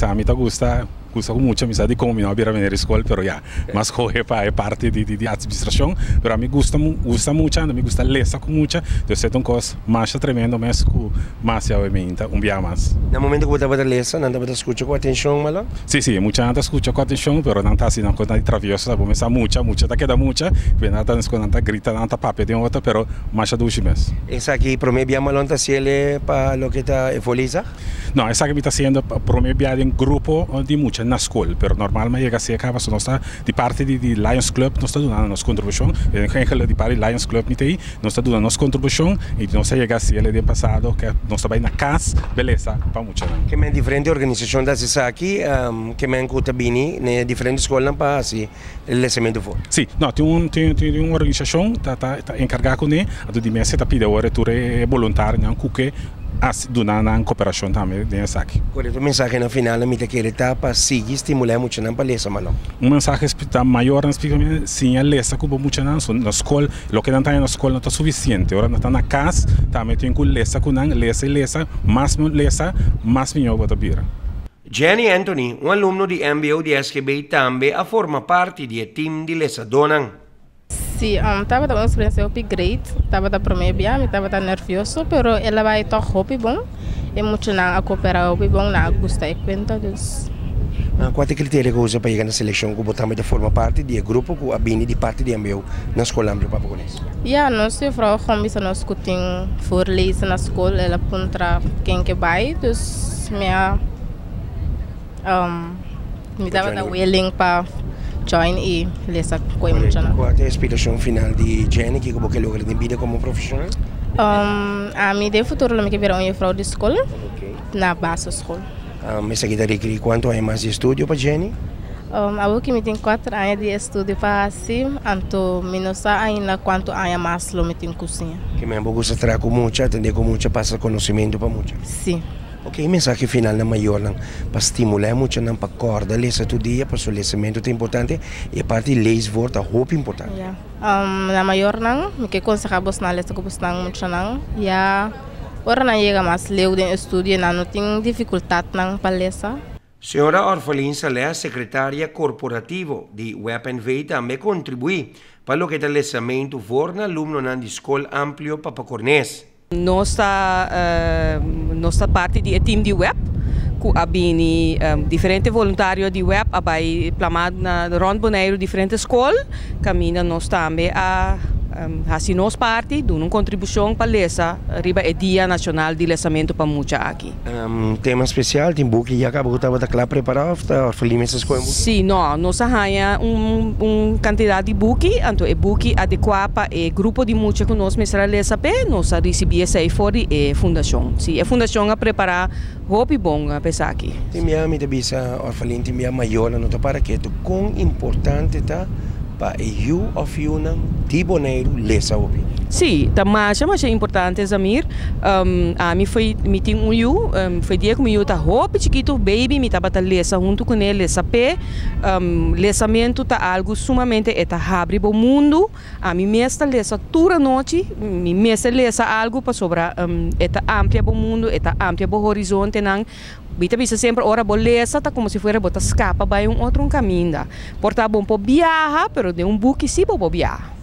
A mí te gusta mucho, amistad de cómo mi novia viene a la escuela, pero ya, más coge para parte de administración, pero a mí gusta mucho, a mí gusta leer con mucho, entonces es una cosa más tremenda, más obviamente, un día más. No momento que você ler, não dá para escutar com atenção, malo? Sí, mucha gente escucha con atención, pero no está así, no está travieso, sabe, me sa mucha, te queda mucha, pero no está grita, no está papel de otra, pero más de 2 meses. Essa aqui, para mim, malo está se para lo que está evoluiza? No, esa que me está haciendo, para mí, en grupo de mucha, en la escuela, pero normalmente llega a ser que no está de parte de Lions Club, no está dando nuestra contribución, en general de parte de Lions Club, no está dando nuestra contribución, y no se llega a ser el día pasado, que no está en la casa, beleza, para mucha. Que me diferente organización da essa aqui, que me encuta bem, né, diferentes escolas para assim, o lançamento for. Sí, no, tiene una organización, está encargada con él, de mí se está pidiendo ahora tú eres voluntario, no que donando una cooperación también de esa aquí. Correcto, mensaje no final, a mí te quiere para seguir estimular mucho na palestra, malo. Un mensaje mayor, específicamente, sin el lesa como mucho en la escuela, lo que no está en la escuela no está suficiente, ahora no está en la casa, también tiene que lesa con lesa, más mejor para vivir. Jenny Anthony, un alumno di MBO di SGB, também a forma parte do team de Lesa Donan. Sim, estava uma experiência great, estava para mim bem, estava nervioso, pero ela vai estar bom, e muito não a cooperar bom, não gostei quanto disso. Qual é o critério que usa para chegar na seleção que botamos de forma parte do grupo que a bini de parte de MBO na escola ampla para conhecer? Ja, nós vrouw combis nós kuting voorlezen na school, ela puntra quem que vai, dus minha me dava da willing para join e lesa com muito não. Qual é a aspiração final de Jenny que você logra de vida como profissional? A mim de futuro me que virar uma vrouw de escola, na base escola. Mas aqui da requerir quanto é mais de estudo para Jenny? Eu que me tenho 4 anos de estudo para assim, então menos ainda quanto anos mais lo me tenho cozinha. Que me gusta trabalhar com muito, atender com muito, passar conhecimento para muito. Sim. Ok, mensagem final na maior para estimular muito não para acordar lesa todo dia para o lançamento é importante e a parte de leis volta roupa importante. Yeah. Na maior não, me que conseguimos na lesa que você não muito não, já ora não chega mais leu de estudo não tem dificuldade não para lesa. Senhora Orfalin Salé, secretária corporativo de WebNV, também contribui para o que é o lançamento for na aluno na escola amplio para Cornés. Nossa parte do time de web, que abini diferentes voluntários de web, abai plamado na Ron Boneiro diferentes escolas, caminha nós também a assim nós parte de uma contribuição para lesa riba é Dia Nacional de Lesamento para muita aqui. Tema especial, tem book e acabou estava da preparado para feliz escola. Sim, não, nós há quantidade de book, então é book adequado para o grupo de muita que nós mestra lesa pe, nós recebia essa fora e fundação. Sim, a fundação a preparar roupa bom a pensar aqui. Tem minha te bisa Orfalin tem minha maior não para que tu quão importante tá para eu of you não de Boneiro lesa opi. Sim, mas é importante Zamir. A mim foi meeting foi dia que eu tá roupa chiquito baby me tava lesa junto com ele lesa pé. Lesamento tá algo sumamente abre o mundo. A mim mestra lesa toda noite, me mestra lesa algo para sobra amplia o mundo, amplia o horizonte não. Bita bisa sempre ora bolesa tá como se fosse botar escapa vai outro caminho. Porta bom para viajar, pero de book sim para viajar.